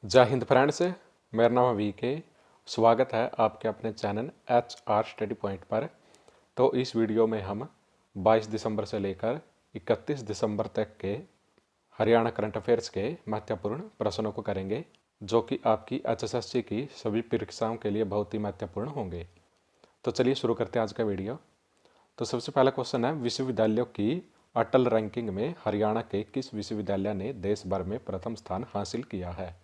जय हिंद फ्रेंड्स, मेरा नाम है वीके। स्वागत है आपके अपने चैनल HR स्टडी पॉइंट पर। तो इस वीडियो में हम 22 दिसंबर से लेकर 31 दिसंबर तक के हरियाणा करंट अफेयर्स के महत्वपूर्ण प्रश्नों को करेंगे, जो कि आपकी HSSC की सभी परीक्षाओं के लिए बहुत ही महत्वपूर्ण होंगे। तो चलिए शुरू करते हैं आज का वीडियो। तो सबसे पहला क्वेश्चन है, विश्वविद्यालयों की अटल रैंकिंग में हरियाणा के किस विश्वविद्यालय ने देश भर में प्रथम स्थान हासिल किया है?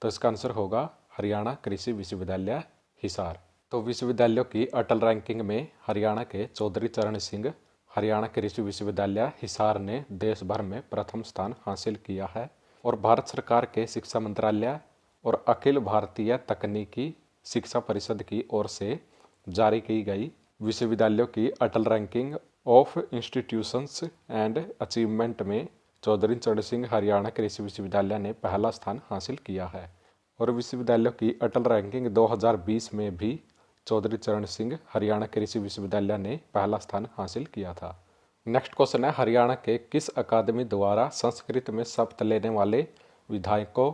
तो इसका आंसर होगा हरियाणा कृषि विश्वविद्यालय हिसार। तो विश्वविद्यालयों की अटल रैंकिंग में हरियाणा के चौधरी चरण सिंह हरियाणा कृषि विश्वविद्यालय हिसार ने देश भर में प्रथम स्थान हासिल किया है और भारत सरकार के शिक्षा मंत्रालय और अखिल भारतीय तकनीकी शिक्षा परिषद की ओर से जारी की गई विश्वविद्यालयों की Atal ranking of institutions and achievement में चौधरी चरण सिंह हरियाणा कृषि विश्वविद्यालय ने पहला स्थान हासिल किया है। और विश्वविद्यालयों की अटल रैंकिंग 2020 में भी चौधरी चरण सिंह हरियाणा कृषि विश्वविद्यालय ने पहला स्थान हासिल किया था। नेक्स्ट क्वेश्चन है, हरियाणा के किस अकादमी द्वारा संस्कृत में शपथ लेने वाले विधायकों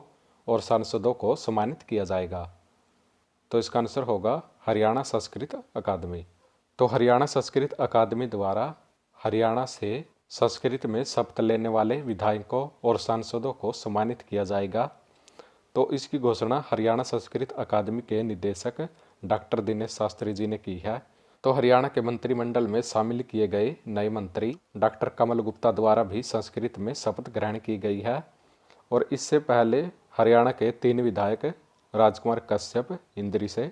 और सांसदों को सम्मानित किया जाएगा? तो इसका आंसर होगा हरियाणा संस्कृत अकादमी। तो हरियाणा संस्कृत अकादमी द्वारा हरियाणा से संस्कृत में शपथ लेने वाले विधायकों और सांसदों को सम्मानित किया जाएगा। तो इसकी घोषणा हरियाणा संस्कृत अकादमी के निदेशक डॉक्टर दिनेश शास्त्री जी ने की है। तो हरियाणा के मंत्रिमंडल में शामिल किए गए नए मंत्री डॉक्टर कमल गुप्ता द्वारा भी संस्कृत में शपथ ग्रहण की गई है। और इससे पहले हरियाणा के 3 विधायक राजकुमार कश्यप इंद्री से,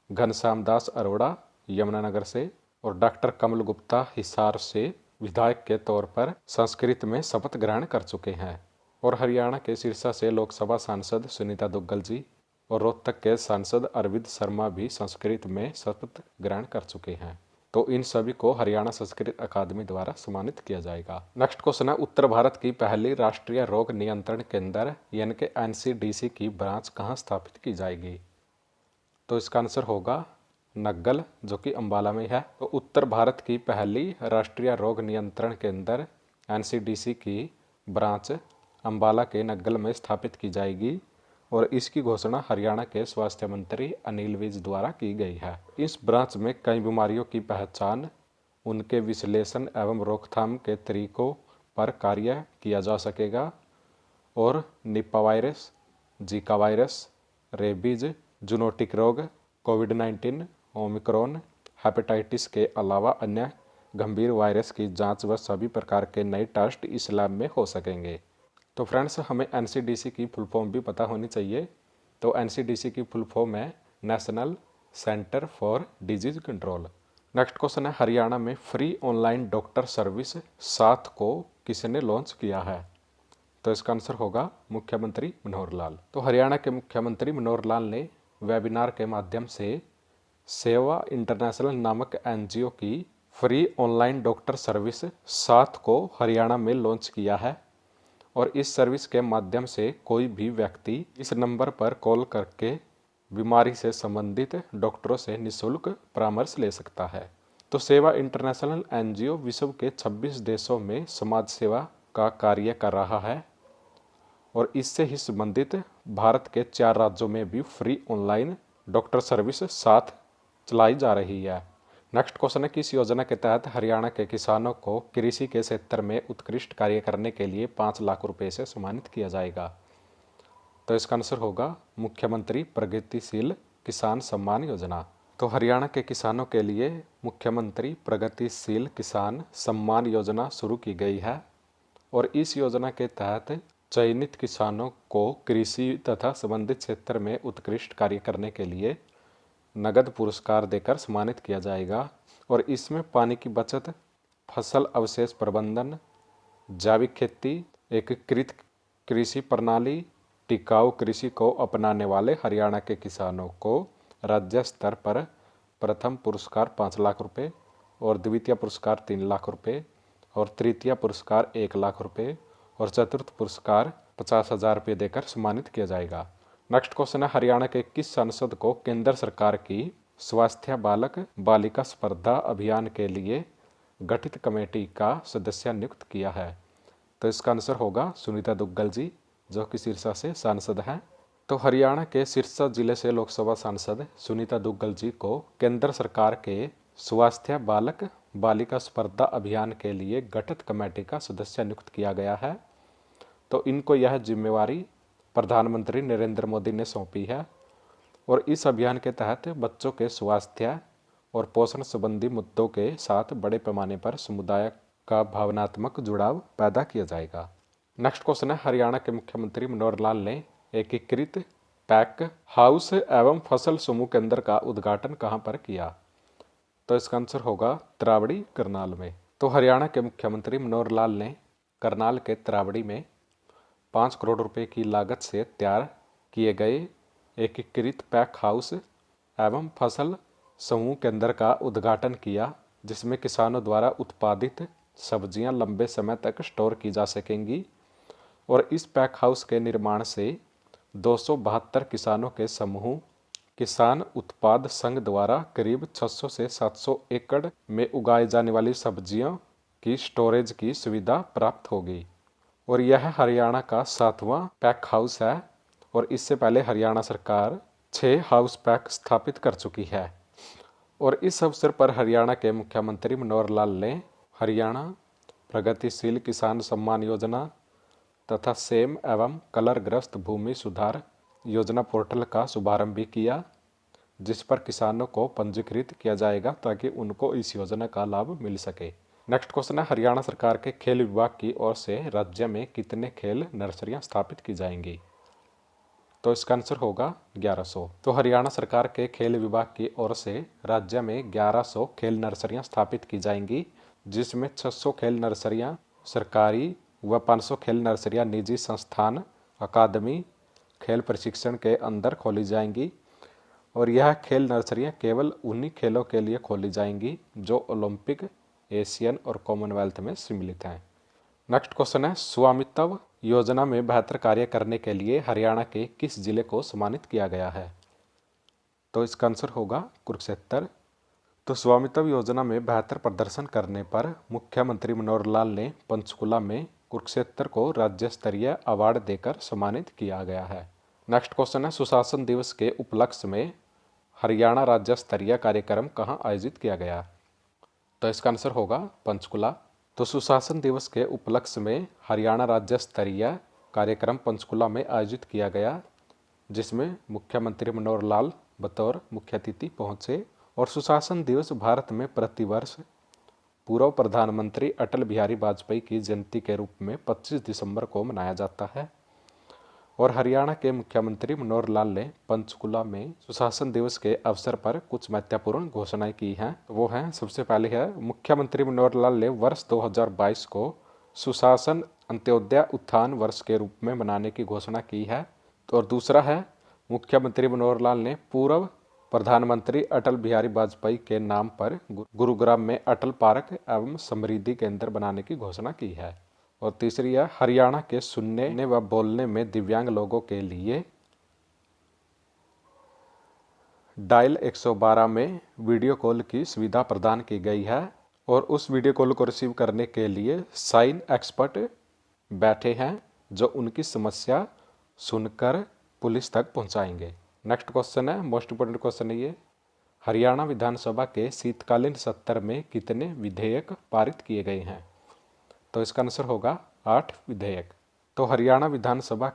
घनश्याम दास अरोड़ा यमुनानगर से और डॉक्टर कमल गुप्ता हिसार से विधायक के तौर पर संस्कृत में शपथ ग्रहण कर चुके हैं। और हरियाणा के सिरसा से लोकसभा सांसद सुनीता दुग्गल जी और रोहतक के सांसद अरविंद शर्मा भी संस्कृत में शपथ ग्रहण कर चुके हैं। तो इन सभी को हरियाणा संस्कृत अकादमी द्वारा सम्मानित किया जाएगा। नेक्स्ट क्वेश्चन है, उत्तर भारत की पहली राष्ट्रीय रोग नियंत्रण केंद्र यानी कि NCDC की ब्रांच कहाँ स्थापित की जाएगी? तो इसका आंसर होगा नग्गल, जो कि अंबाला में है। तो उत्तर भारत की पहली राष्ट्रीय रोग नियंत्रण केंद्र NCDC की ब्रांच अंबाला के नग्गल में स्थापित की जाएगी और इसकी घोषणा हरियाणा के स्वास्थ्य मंत्री अनिल विज द्वारा की गई है। इस ब्रांच में कई बीमारियों की पहचान, उनके विश्लेषण एवं रोकथाम के तरीकों पर कार्य किया जा सकेगा और Nipah virus, Zika virus, rabies, zoonotic रोग, कोविड-19, ओमिक्रॉन, हेपेटाइटिस के अलावा अन्य गंभीर वायरस की जांच व सभी प्रकार के नए टेस्ट इस लैब में हो सकेंगे। तो फ्रेंड्स, हमें NCDC की फुल फॉर्म भी पता होनी चाहिए। तो NCDC की फुल फॉर्म है national centre for disease control. Next question है, हरियाणा में फ्री ऑनलाइन डॉक्टर सर्विस 7 को किसने लॉन्च किया है? तो इसका आंसर होगा मुख्यमंत्री मनोहर लाल। तो हरियाणा के मुख्यमंत्री मनोहर लाल ने वेबिनार के माध्यम से सेवा इंटरनेशनल नामक NGO की फ्री ऑनलाइन डॉक्टर सर्विस 7 को हरियाणा में लॉन्च किया है। और इस सर्विस के माध्यम से कोई भी व्यक्ति इस नंबर पर कॉल करके बीमारी से संबंधित डॉक्टरों से निःशुल्क परामर्श ले सकता है। तो सेवा इंटरनेशनल NGO विश्व के 26 देशों में समाज सेवा का कार्य कर रहा है और इससे ही संबंधित भारत के 4 राज्यों में भी फ्री ऑनलाइन डॉक्टर सर्विस 7 चलाई जा रही है। नेक्स्ट क्वेश्चन है, किस योजना के तहत हरियाणा के किसानों को कृषि के क्षेत्र में उत्कृष्ट कार्य करने के लिए 5 लाख रुपए से सम्मानित किया जाएगा? तो इसका आंसर होगा मुख्यमंत्री प्रगतिशील किसान सम्मान योजना। तो हरियाणा के किसानों के लिए मुख्यमंत्री प्रगतिशील किसान सम्मान योजना शुरू की गई है और इस योजना के तहत चयनित किसानों को कृषि तथा संबंधित क्षेत्र में उत्कृष्ट कार्य करने के लिए नगद पुरस्कार देकर सम्मानित किया जाएगा। और इसमें पानी की बचत, फसल अवशेष प्रबंधन, जैविक खेती, एकीकृत कृषि प्रणाली, टिकाऊ कृषि को अपनाने वाले हरियाणा के किसानों को राज्य स्तर पर प्रथम पुरस्कार 5 लाख रुपए और द्वितीय पुरस्कार 3 लाख रुपए और तृतीय पुरस्कार 1 लाख रुपए और चतुर्थ पुरस्कार 50,000 रुपये देकर सम्मानित किया जाएगा। नेक्स्ट क्वेश्चन है, हरियाणा के किस सांसद को केंद्र सरकार की स्वास्थ्य बालक बालिका स्पर्धा अभियान के लिए गठित कमेटी का सदस्य नियुक्त किया है? तो इसका आंसर होगा सुनीता दुग्गल जी। जो कि सिरसा से सांसद हैं। तो हरियाणा के सिरसा जिले से लोकसभा सांसद सुनीता दुग्गल जी को केंद्र सरकार के स्वास्थ्य बालक बालिका स्पर्धा अभियान के लिए गठित कमेटी का सदस्य नियुक्त किया गया है। तो इनको यह जिम्मेवारी प्रधानमंत्री नरेंद्र मोदी ने सौंपी है और इस अभियान के तहत बच्चों के स्वास्थ्य और पोषण संबंधी मुद्दों के साथ बड़े पैमाने पर समुदाय का भावनात्मक जुड़ाव पैदा किया जाएगा। नेक्स्ट क्वेश्चन है, हरियाणा के मुख्यमंत्री मनोहर लाल ने एकीकृत पैक हाउस एवं फसल समूह केंद्र का उद्घाटन कहां पर किया? तो इसका आंसर होगा त्रावड़ी करनाल में। तो हरियाणा के मुख्यमंत्री मनोहर लाल ने करनाल के त्रावड़ी में 5 करोड़ रुपए की लागत से तैयार किए गए एकीकृत पैक हाउस एवं फसल समूह केंद्र का उद्घाटन किया, जिसमें किसानों द्वारा उत्पादित सब्जियां लंबे समय तक स्टोर की जा सकेंगी। और इस पैक हाउस के निर्माण से 272 किसानों के समूह किसान उत्पाद संघ द्वारा करीब 600 से 700 एकड़ में उगाई जाने वाली सब्जियों की स्टोरेज की सुविधा प्राप्त होगी। और यह हरियाणा का 7वां पैक हाउस है और इससे पहले हरियाणा सरकार 6 हाउस पैक स्थापित कर चुकी है। और इस अवसर पर हरियाणा के मुख्यमंत्री मनोहर लाल ने हरियाणा प्रगतिशील किसान सम्मान योजना तथा सेम एवं कलरग्रस्त भूमि सुधार योजना पोर्टल का शुभारंभ भी किया, जिस पर किसानों को पंजीकृत किया जाएगा ताकि उनको इस योजना का लाभ मिल सके। नेक्स्ट क्वेश्चन है, हरियाणा सरकार के खेल विभाग की ओर से राज्य में कितने खेल नर्सरियां स्थापित की जाएंगी? तो इसका आंसर होगा 1100। तो हरियाणा सरकार के खेल विभाग की ओर से राज्य में 1100 खेल नर्सरियां स्थापित की जाएंगी, जिसमें 600 खेल नर्सरियां सरकारी व 500 खेल नर्सरियां निजी संस्थान अकादमी खेल प्रशिक्षण के अंदर खोली जाएंगी। और यह खेल नर्सरियां केवल उन्हीं खेलों के लिए खोली जाएंगी जो ओलंपिक, एशियन और कॉमनवेल्थ में सम्मिलित हैं। नेक्स्ट क्वेश्चन है, स्वामित्व योजना में बेहतर कार्य करने के लिए हरियाणा के किस जिले को सम्मानित किया गया है? तो इसका आंसर होगा कुरुक्षेत्र। तो स्वामित्व योजना में बेहतर प्रदर्शन करने पर मुख्यमंत्री मनोहर लाल ने पंचकुला में कुरुक्षेत्र को राज्य स्तरीय अवार्ड देकर सम्मानित किया गया है। नेक्स्ट क्वेश्चन है, सुशासन दिवस के उपलक्ष्य में हरियाणा राज्य स्तरीय कार्यक्रम कहां आयोजित किया गया? तो इसका आंसर होगा पंचकुला। तो सुशासन दिवस के उपलक्ष्य में हरियाणा राज्य स्तरीय कार्यक्रम पंचकुला में आयोजित किया गया, जिसमें मुख्यमंत्री मनोहर लाल बतौर मुख्य अतिथि पहुंचे। और सुशासन दिवस भारत में प्रतिवर्ष पूर्व प्रधानमंत्री अटल बिहारी वाजपेयी की जयंती के रूप में 25 दिसंबर को मनाया जाता है। और हरियाणा के मुख्यमंत्री मनोहर लाल ने पंचकुला में सुशासन दिवस के अवसर पर कुछ महत्वपूर्ण घोषणाएं की हैं। वो हैं, सबसे पहले है, मुख्यमंत्री मनोहर लाल ने वर्ष 2022 को सुशासन अंत्योदय उत्थान वर्ष के रूप में मनाने की घोषणा की है। तो और दूसरा है, मुख्यमंत्री मनोहर लाल ने पूर्व प्रधानमंत्री अटल बिहारी वाजपेयी के नाम पर गुरुग्राम में अटल पार्क एवं समृद्धि केंद्र बनाने की घोषणा की है। और तीसरी है, हरियाणा के सुनने व बोलने में दिव्यांग लोगों के लिए डायल 112 में वीडियो कॉल की सुविधा प्रदान की गई है। और उस वीडियो कॉल को रिसीव करने के लिए साइन एक्सपर्ट बैठे हैं जो उनकी समस्या सुनकर पुलिस तक पहुंचाएंगे। नेक्स्ट क्वेश्चन है, मोस्ट इंपोर्टेंट क्वेश्चन है ये, हरियाणा विधानसभा के शीतकालीन सत्र में कितने विधेयक पारित किए गए हैं? तो इसका आंसर होगा 8 विधेयक। तो हरियाणा विधानसभा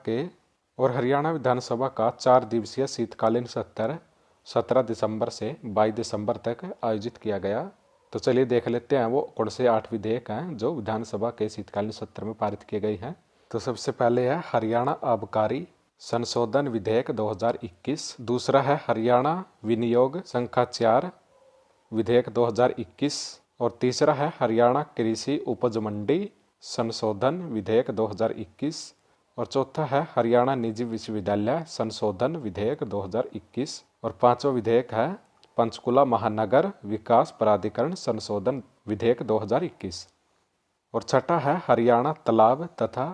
का 4 दिवसीय शीतकालीन सत्र 17 दिसंबर से 22 दिसंबर तक आयोजित किया गया। तो चलिए देख लेते हैं वो कौन से 8 विधेयक हैं जो विधानसभा के शीतकालीन सत्र में पारित किए गए हैं। तो सबसे पहले है हरियाणा आबकारी संशोधन विधेयक 2021। दूसरा है हरियाणा विनियोग संख्या 4 विधेयक 2021। और तीसरा है हरियाणा कृषि उपज मंडी संशोधन विधेयक 2021। और चौथा है हरियाणा निजी विश्वविद्यालय संशोधन विधेयक 2021। और पांचवा विधेयक है पंचकुला महानगर विकास प्राधिकरण संशोधन विधेयक 2021। और छठा है हरियाणा तालाब तथा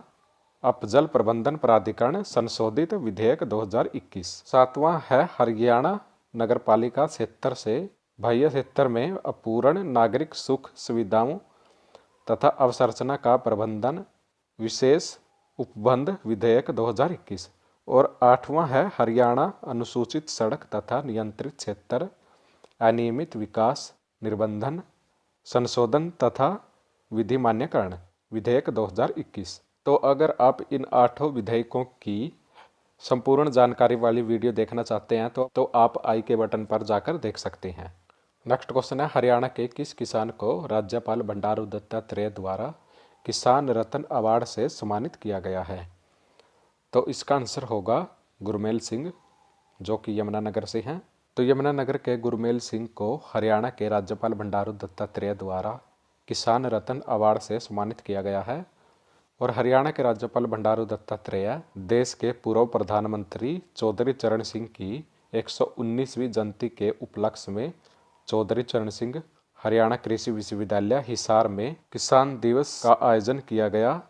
अपजल प्रबंधन प्राधिकरण संशोधित विधेयक 2021। सातवां है हरियाणा नगरपालिका क्षेत्र से बाह्य क्षेत्र में अपूर्ण नागरिक सुख सुविधाओं तथा अवसंरचना का प्रबंधन विशेष उपबंध विधेयक 2021। और 8वां है हरियाणा अनुसूचित सड़क तथा नियंत्रित क्षेत्र अनियमित विकास निर्बंधन संशोधन तथा विधि मान्यकरण विधेयक 2021। तो अगर आप इन 8 विधेयकों की संपूर्ण जानकारी वाली वीडियो देखना चाहते हैं तो आप आई के बटन पर जाकर देख सकते हैं। नेक्स्ट क्वेश्चन है हरियाणा के किस किसान को राज्यपाल बंडारू दत्तात्रेय द्वारा किसान रत्न अवार्ड से सम्मानित किया गया है? तो इसका आंसर होगा गुरमेल सिंह, जो कि यमुनानगर से हैं। तो यमुनानगर के गुरमेल सिंह को हरियाणा के राज्यपाल बंडारू दत्तात्रेय द्वारा किसान रत्न अवार्ड से सम्मानित किया गया है। और हरियाणा के राज्यपाल बंडारू दत्तात्रेय देश के पूर्व प्रधानमंत्री चौधरी चरण सिंह की 119वीं जयंती के उपलक्ष्य में चौधरी चरण सिंह हरियाणा कृषि विश्वविद्यालय हिसार में किसान दिवस का आयोजन किया गया,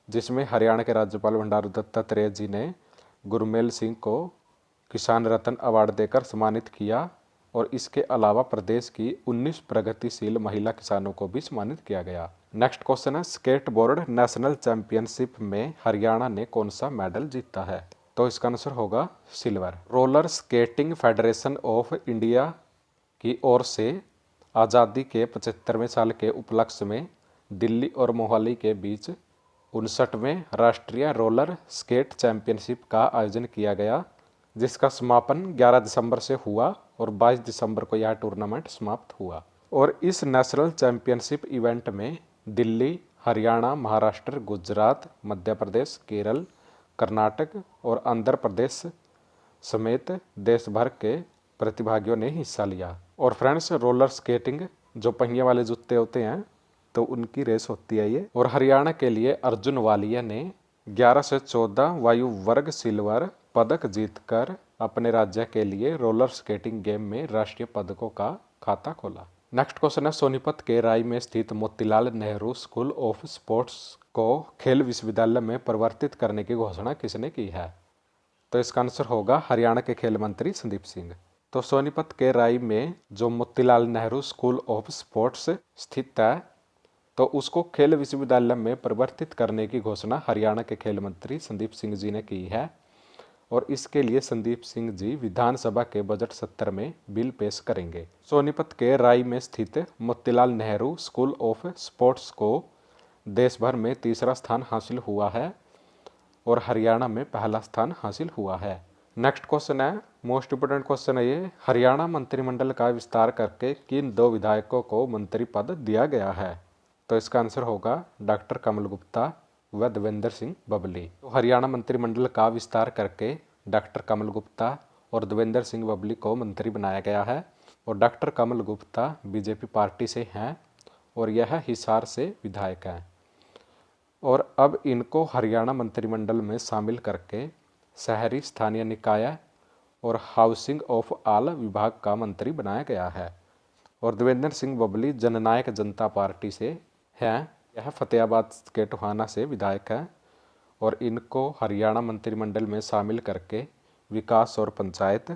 जिसमें हरियाणा के राज्यपाल बंडारू दत्तात्रेय जी ने गुरमेल सिंह को किसान रत्न अवार्ड देकर सम्मानित किया। और इसके अलावा प्रदेश की 19 प्रगतिशील महिला किसानों को भी सम्मानित किया गया। नेक्स्ट क्वेश्चन है स्केटबोर्ड नेशनल चैंपियनशिप में हरियाणा ने कौन सा मेडल जीता है? तो इसका आंसर होगा silver. Roller skating federation of India की ओर से आज़ादी के 75वें साल के उपलक्ष्य में दिल्ली और मोहाली के बीच 59वें राष्ट्रीय रोलर स्केट चैंपियनशिप का आयोजन किया गया, जिसका समापन 11 दिसंबर से हुआ और 22 दिसंबर को यह टूर्नामेंट समाप्त हुआ। और इस नेशनल चैंपियनशिप इवेंट में दिल्ली, हरियाणा, महाराष्ट्र, गुजरात, मध्य प्रदेश, केरल, कर्नाटक और आंध्र प्रदेश समेत देश भर के प्रतिभागियों ने हिस्सा लिया। और फ्रेंड्स, रोलर स्केटिंग जो पहिए वाले जूते होते हैं तो उनकी रेस होती है ये। और हरियाणा के लिए अर्जुन वालिया ने 11 से 14 वायु वर्ग सिल्वर पदक जीतकर अपने राज्य के लिए रोलर स्केटिंग गेम में राष्ट्रीय पदकों का खाता खोला। नेक्स्ट क्वेश्चन है सोनीपत के राय में स्थित Motilal Nehru school of sports को खेल विश्वविद्यालय में परिवर्तित करने की घोषणा किसने की है? तो इसका आंसर होगा हरियाणा के खेल मंत्री संदीप सिंह। तो सोनीपत के राय में जो Motilal Nehru school of sports स्थित है तो उसको खेल विश्वविद्यालय में परिवर्तित करने की घोषणा हरियाणा के खेल मंत्री संदीप सिंह जी ने की है। और इसके लिए संदीप सिंह जी विधानसभा के बजट सत्र में बिल पेश करेंगे। सोनीपत के राय में स्थित Motilal Nehru school of sports को देश भर में तीसरा स्थान हासिल हुआ है और हरियाणा में पहला स्थान हासिल हुआ है। नेक्स्ट क्वेश्चन है मोस्ट इम्पोर्टेंट क्वेश्चन है ये, हरियाणा मंत्रिमंडल का विस्तार करके किन 2 विधायकों को मंत्री पद दिया गया है? तो इसका आंसर होगा डॉक्टर कमल गुप्ता व देवेंद्र सिंह बबली। तो हरियाणा मंत्रिमंडल का विस्तार करके डॉक्टर कमल गुप्ता और देवेंद्र सिंह बबली को मंत्री बनाया गया है। और डॉक्टर कमल गुप्ता बीजेपी पार्टी से हैं और यह हिसार से विधायक हैं। और अब इनको हरियाणा मंत्रिमंडल में शामिल करके शहरी स्थानीय निकाय और हाउसिंग ऑफ ऑल विभाग का मंत्री बनाया गया है। और देवेंद्र सिंह बबली जननायक जनता पार्टी से हैं, यह फतेहाबाद के टोहाना से विधायक हैं। और इनको हरियाणा मंत्रिमंडल में शामिल करके विकास और पंचायत,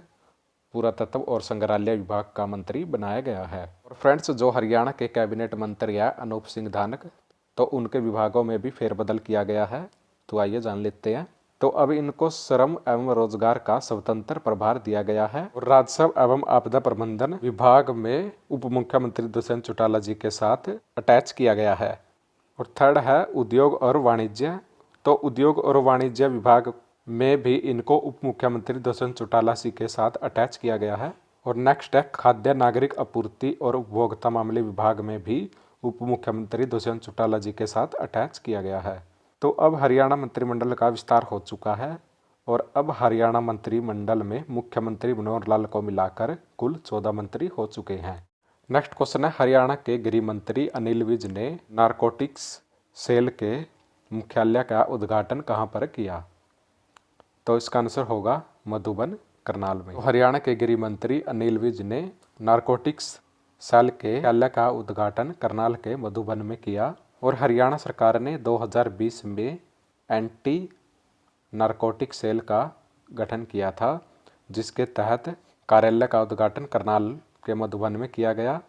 पुरातत्व और संग्रहालय विभाग का मंत्री बनाया गया है। और फ्रेंड्स, जो हरियाणा के कैबिनेट मंत्री है अनूप सिंह धानक, तो उनके विभागों में भी फेरबदल किया गया है। तो आइए जान लेते हैं। तो अब इनको श्रम एवं रोजगार का स्वतंत्र प्रभार दिया गया है। और राजस्व एवं आपदा प्रबंधन विभाग में उप मुख्यमंत्री दुष्यंत चौटाला जी के साथ अटैच किया गया है। और थर्ड है उद्योग और वाणिज्य, तो उद्योग और वाणिज्य विभाग में भी इनको उप मुख्यमंत्री दुष्यंत चौटाला जी के साथ अटैच किया गया है। और नेक्स्ट है खाद्य नागरिक आपूर्ति और उपभोक्ता मामले विभाग में भी उप मुख्यमंत्री दुष्यंत चौटाला जी के साथ अटैच किया गया है। तो अब हरियाणा मंत्रिमंडल का विस्तार हो चुका है और अब हरियाणा मंत्रिमंडल में मुख्यमंत्री मनोहर लाल को मिलाकर कुल 14 मंत्री हो चुके हैं। नेक्स्ट क्वेश्चन है हरियाणा के गृह मंत्री अनिल विज ने नारकोटिक्स सेल के मुख्यालय का उद्घाटन कहां पर किया? तो इसका आंसर होगा मधुबन, करनाल में। तो हरियाणा के गृह मंत्री अनिल विज ने नारकोटिक्स सेल के मुख्यालय का उद्घाटन करनाल के मधुबन में किया। और हरियाणा सरकार ने 2020 में एंटी नारकोटिक सेल का गठन किया था, जिसके तहत कार्यालय का उद्घाटन करनाल के मधुबन में किया गया।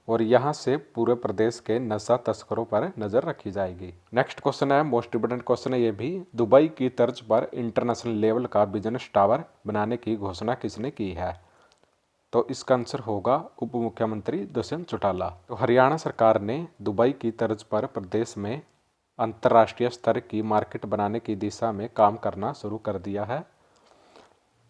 और यहाँ से पूरे प्रदेश के नशा तस्करों पर नजर रखी जाएगी। नेक्स्ट क्वेश्चन है, मोस्ट इंपोर्टेंट क्वेश्चन है ये भी, दुबई की तर्ज पर इंटरनेशनल लेवल का बिजनेस टावर बनाने की घोषणा किसने की है? तो इसका आंसर होगा उप मुख्यमंत्री दुष्यंत चौटाला। तो हरियाणा सरकार ने दुबई की तर्ज पर प्रदेश में अंतर्राष्ट्रीय स्तर की मार्केट बनाने की दिशा में काम करना शुरू कर दिया है।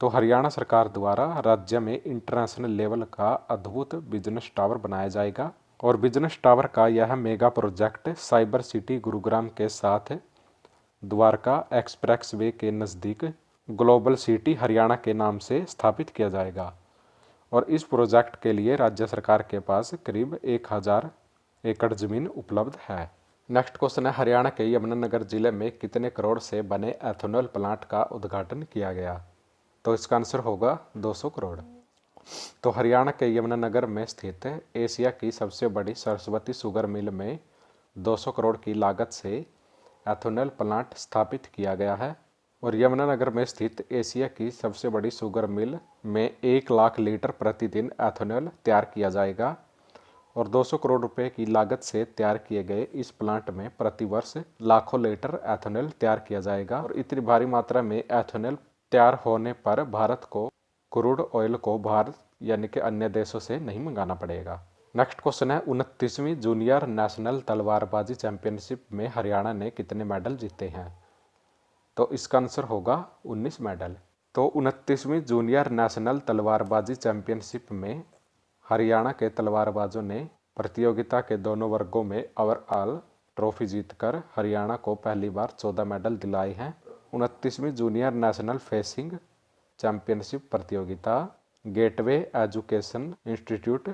तो हरियाणा सरकार द्वारा राज्य में इंटरनेशनल लेवल का अद्भुत बिजनेस टावर बनाया जाएगा और बिजनेस टावर का यह mega project cyber city Gurugram के साथ द्वारका एक्सप्रेसवे के नज़दीक ग्लोबल सिटी हरियाणा के नाम से स्थापित किया जाएगा और इस प्रोजेक्ट के लिए राज्य सरकार के पास करीब 1000 एकड़ जमीन उपलब्ध है। नेक्स्ट क्वेश्चन है, हरियाणा के यमुनानगर जिले में कितने करोड़ से बने एथेनॉल प्लांट का उद्घाटन किया गया? तो इसका आंसर होगा 200 करोड़। तो हरियाणा के यमुनानगर में स्थित एशिया की सबसे बड़ी सरस्वती शुगर मिल में 200 करोड़ की लागत से एथेनॉल प्लांट स्थापित किया गया है और यमुनानगर में स्थित एशिया की सबसे बड़ी शुगर मिल में 1 लाख लीटर प्रतिदिन एथेनॉल तैयार किया जाएगा और 200 करोड़ रुपए की लागत से तैयार किए गए इस प्लांट में प्रतिवर्ष लाखों लीटर एथेनॉल तैयार किया जाएगा और इतनी भारी मात्रा में एथेनॉल तैयार होने पर भारत को क्रूड ऑयल को भारत यानी कि अन्य देशों से नहीं मंगाना पड़ेगा। नेक्स्ट क्वेश्चन है, 29वीं जूनियर नेशनल तलवारबाजी चैंपियनशिप में हरियाणा ने कितने मेडल जीते हैं? तो इसका आंसर होगा 19 मेडल। तो 29वीं जूनियर नेशनल तलवारबाजी चैंपियनशिप में हरियाणा के तलवारबाजों ने प्रतियोगिता के दोनों वर्गों में ओवरऑल ट्रॉफी जीतकर हरियाणा को पहली बार 14 मेडल दिलाए हैं। 29वीं जूनियर नेशनल फेंसिंग चैंपियनशिप प्रतियोगिता गेटवे एजुकेशन इंस्टीट्यूट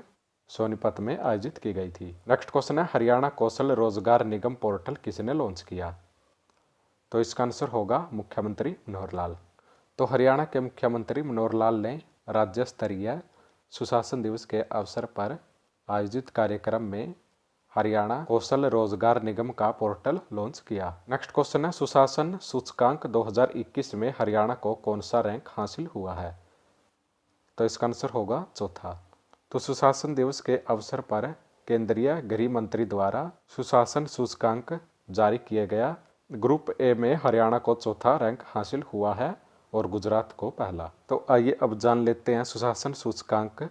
सोनीपत में आयोजित की गई थी। नेक्स्ट क्वेश्चन है, हरियाणा कौशल रोजगार निगम पोर्टल किसने लॉन्च किया? तो इसका आंसर होगा मुख्यमंत्री मनोहर लाल। तो हरियाणा के मुख्यमंत्री मनोहर लाल ने राज्य स्तरीय सुशासन दिवस के अवसर पर आयोजित कार्यक्रम में हरियाणा कौशल रोजगार निगम का पोर्टल लॉन्च किया। नेक्स्ट क्वेश्चन है, सुशासन सूचकांक 2021 में हरियाणा को कौन सा रैंक हासिल हुआ है? तो इसका आंसर होगा चौथा। तो सुशासन दिवस के अवसर पर केंद्रीय गृह मंत्री द्वारा सुशासन सूचकांक जारी किया गया। ग्रुप ए में हरियाणा को चौथा रैंक हासिल हुआ है और गुजरात को पहला। तो आइए अब जान लेते हैं सुशासन सूचकांक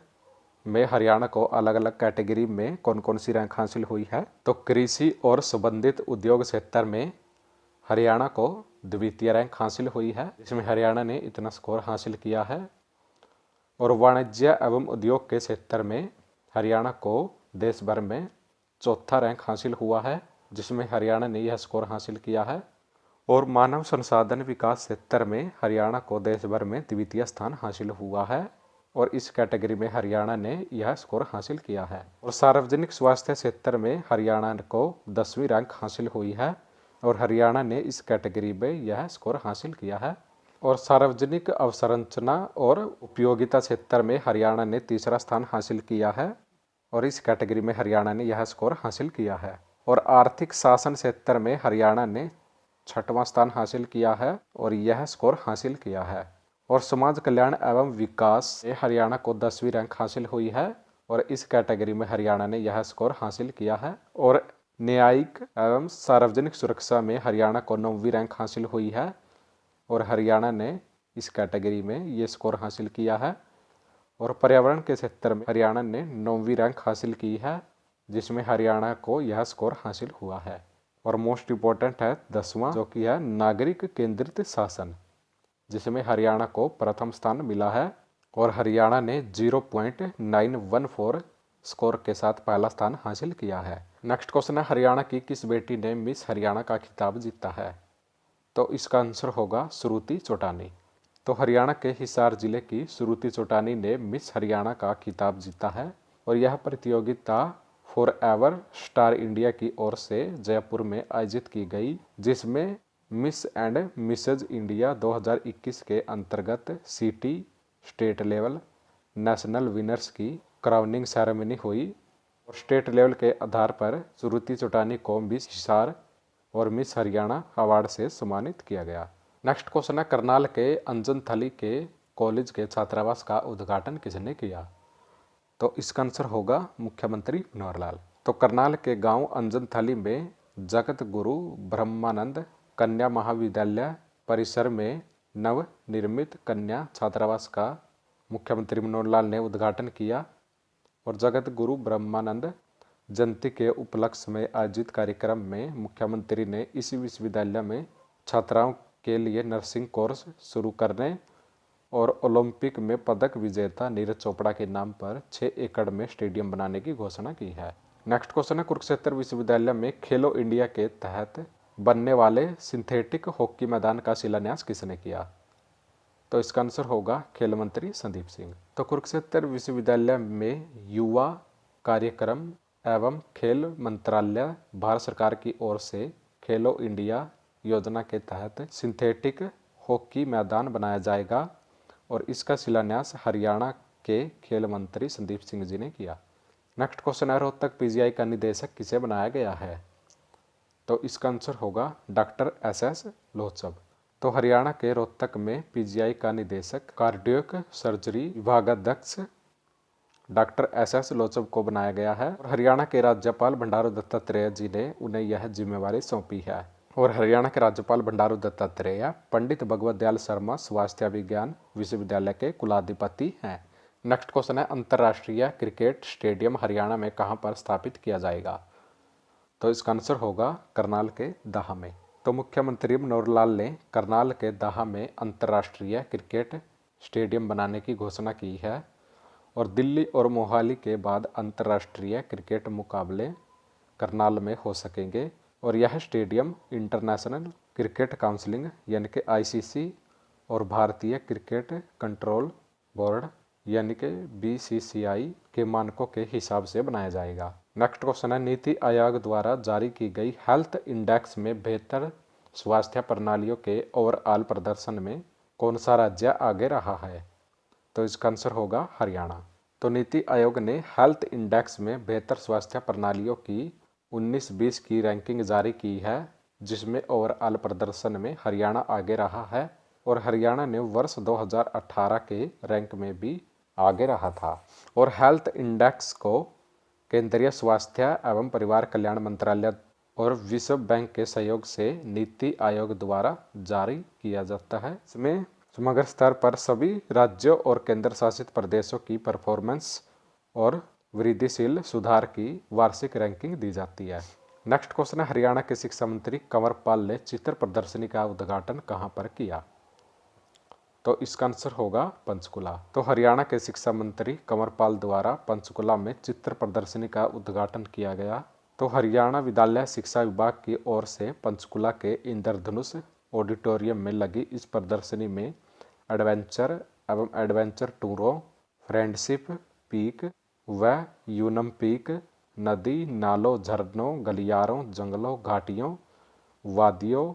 में हरियाणा को अलग अलग कैटेगरी में कौन कौन सी रैंक हासिल हुई है। तो कृषि और संबंधित उद्योग क्षेत्र में हरियाणा को द्वितीय रैंक हासिल हुई है, जिसमें हरियाणा ने इतना स्कोर हासिल किया है। और वाणिज्य एवं उद्योग के क्षेत्र में हरियाणा को देश भर में चौथा रैंक हासिल हुआ है, जिसमें हरियाणा ने यह स्कोर हासिल किया है। और मानव संसाधन विकास क्षेत्र में हरियाणा को देश भर में द्वितीय स्थान हासिल हुआ है और इस कैटेगरी में हरियाणा ने यह स्कोर हासिल किया है। और सार्वजनिक स्वास्थ्य क्षेत्र में हरियाणा को 10वीं रैंक हासिल हुई है और हरियाणा ने इस कैटेगरी में यह स्कोर हासिल किया है। और सार्वजनिक अवसंरचना और उपयोगिता क्षेत्र में हरियाणा ने तीसरा स्थान हासिल किया है और इस कैटेगरी में हरियाणा ने यह स्कोर हासिल किया है। और आर्थिक शासन क्षेत्र में हरियाणा ने 6वां स्थान हासिल किया है और यह स्कोर हासिल किया है। और समाज कल्याण एवं विकास से हरियाणा को 10वीं रैंक हासिल हुई है और इस कैटेगरी में हरियाणा ने यह स्कोर हासिल किया है। और न्यायिक एवं सार्वजनिक सुरक्षा में हरियाणा को 9वीं रैंक हासिल हुई है और हरियाणा ने इस कैटेगरी में ये स्कोर हासिल किया है। और पर्यावरण के क्षेत्र में हरियाणा ने 9वीं रैंक हासिल की है, जिसमें हरियाणा को यह स्कोर हासिल हुआ है। और मोस्ट इम्पोर्टेंट है 10वां, जो कि है नागरिक केंद्रित शासन, जिसमें हरियाणा को प्रथम स्थान मिला है और हरियाणा ने 0.914 स्कोर के साथ पहला स्थान हासिल किया है। नेक्स्ट क्वेश्चन है, हरियाणा की किस बेटी ने मिस हरियाणा का खिताब जीता है? तो इसका आंसर होगा श्रुति चौटानी। तो हरियाणा के हिसार जिले की श्रुति चौटानी ने मिस हरियाणा का खिताब जीता है और यह प्रतियोगिता फॉरएवर स्टार इंडिया की ओर से जयपुर में आयोजित की गई, जिसमें मिस एंड मिसेज इंडिया 2021 के अंतर्गत city, state level, national winners की क्राउनिंग सेरेमनी हुई और स्टेट लेवल के आधार पर श्रुति चौटानी को मिस हिसार और मिस हरियाणा अवार्ड से सम्मानित किया गया। नेक्स्ट क्वेश्चन है, करनाल के अंजनथली के कॉलेज के छात्रावास का उद्घाटन किसने किया? तो इसका आंसर होगा मुख्यमंत्री मनोहर लाल। तो करनाल के गांव अंजनथली में जगत गुरु ब्रह्मानंद कन्या महाविद्यालय परिसर में नव निर्मित कन्या छात्रावास का मुख्यमंत्री मनोहर लाल ने उद्घाटन किया। और जगत गुरु ब्रह्मानंद जयंती के उपलक्ष्य में आयोजित कार्यक्रम में मुख्यमंत्री ने इसी विश्वविद्यालय में छात्राओं के लिए नर्सिंग कोर्स शुरू करने और ओलंपिक में पदक विजेता नीरज चोपड़ा के नाम पर 6 एकड़ में स्टेडियम बनाने की घोषणा की है। नेक्स्ट क्वेश्चन है, कुरुक्षेत्र विश्वविद्यालय में खेलो इंडिया के तहत बनने वाले सिंथेटिक हॉकी मैदान का शिलान्यास किसने किया? तो इसका आंसर होगा खेल मंत्री संदीप सिंह। तो कुरुक्षेत्र विश्वविद्यालय में युवा कार्यक्रम एवं खेल मंत्रालय भारत सरकार की ओर से खेलो इंडिया योजना के तहत सिंथेटिक हॉकी मैदान बनाया जाएगा और इसका शिलान्यास हरियाणा के खेल मंत्री संदीप सिंह जी ने किया। नेक्स्ट क्वेश्चन है, रोहतक पीजीआई का निदेशक किसे बनाया गया है? तो इसका आंसर होगा डॉक्टर SS लोचब। तो हरियाणा के रोहतक में पीजीआई का निदेशक कार्डियक सर्जरी विभागाध्यक्ष डॉक्टर SS लोचब को बनाया गया है और हरियाणा के राज्यपाल बंडारू दत्तात्रेय जी ने उन्हें यह जिम्मेवारी सौंपी है। और हरियाणा के राज्यपाल बंडारू दत्तात्रेय पंडित भगवत दयाल शर्मा स्वास्थ्य विज्ञान विश्वविद्यालय के कुलाधिपति हैं। नेक्स्ट क्वेश्चन है, अंतर्राष्ट्रीय क्रिकेट स्टेडियम हरियाणा में कहां पर स्थापित किया जाएगा? तो इसका आंसर होगा करनाल के दाहा में। तो मुख्यमंत्री मनोहर लाल ने करनाल के दाहा में अंतर्राष्ट्रीय क्रिकेट स्टेडियम बनाने की घोषणा की है और दिल्ली और मोहाली के बाद अंतर्राष्ट्रीय क्रिकेट मुकाबले करनाल में हो सकेंगे और यह स्टेडियम इंटरनेशनल क्रिकेट काउंसिल यानी कि ICC और भारतीय क्रिकेट कंट्रोल बोर्ड यानी कि BCCI के मानकों के हिसाब से बनाया जाएगा। नेक्स्ट क्वेश्चन है, नीति आयोग द्वारा जारी की गई हेल्थ इंडेक्स में बेहतर स्वास्थ्य प्रणालियों के ओवरऑल प्रदर्शन में कौन सा राज्य आगे रहा है? तो इसका आंसर होगा हरियाणा। तो नीति आयोग ने हेल्थ इंडेक्स में बेहतर स्वास्थ्य प्रणालियों की 19-20 की रैंकिंग जारी की है जिसमें ओवरऑल प्रदर्शन में हरियाणा आगे रहा है और हरियाणा ने वर्ष 2018 के रैंक में भी आगे रहा था। और हेल्थ इंडेक्स को केंद्रीय स्वास्थ्य एवं परिवार कल्याण मंत्रालय और विश्व बैंक के सहयोग से नीति आयोग द्वारा जारी किया जाता है। इसमें समग्र स्तर पर सभी राज्यों और केंद्र शासित प्रदेशों की परफॉर्मेंस और वृद्धिशील सुधार की वार्षिक रैंकिंग दी जाती है। नेक्स्ट क्वेश्चन है, हरियाणा के शिक्षा मंत्री कंवर पाल ने चित्र प्रदर्शनी का उद्घाटन कहां पर किया? तो इसका आंसर होगा पंचकुला। तो हरियाणा के शिक्षा मंत्री कंवर पाल द्वारा पंचकुला में चित्र प्रदर्शनी का उद्घाटन किया गया। तो हरियाणा विद्यालय शिक्षा विभाग की ओर से पंचकुला के इंद्रधनुष ऑडिटोरियम में लगी इस प्रदर्शनी में एडवेंचर एवं एडवेंचर टूरों, फ्रेंडशिप पीक व यूनम पीक, नदी नालों झरनों गलियारों जंगलों घाटियों वादियों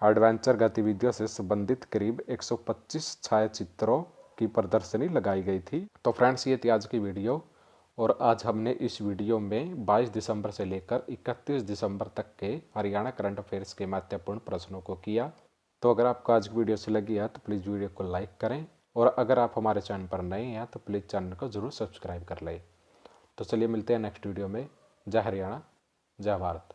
एडवेंचर गतिविधियों से संबंधित करीब 125 छायाचित्रों की प्रदर्शनी लगाई गई थी। तो फ्रेंड्स, ये थी आज की वीडियो और आज हमने इस वीडियो में 22 दिसंबर से लेकर 31 दिसंबर तक के हरियाणा करंट अफेयर्स के महत्वपूर्ण प्रश्नों को किया। तो अगर आपको आज की वीडियो अच्छी लगी है तो प्लीज़ वीडियो को लाइक करें और अगर आप हमारे चैनल पर नए हैं तो प्लीज़ चैनल को ज़रूर सब्सक्राइब कर लें। तो चलिए मिलते हैं नेक्स्ट वीडियो में। जय हरियाणा, जय भारत।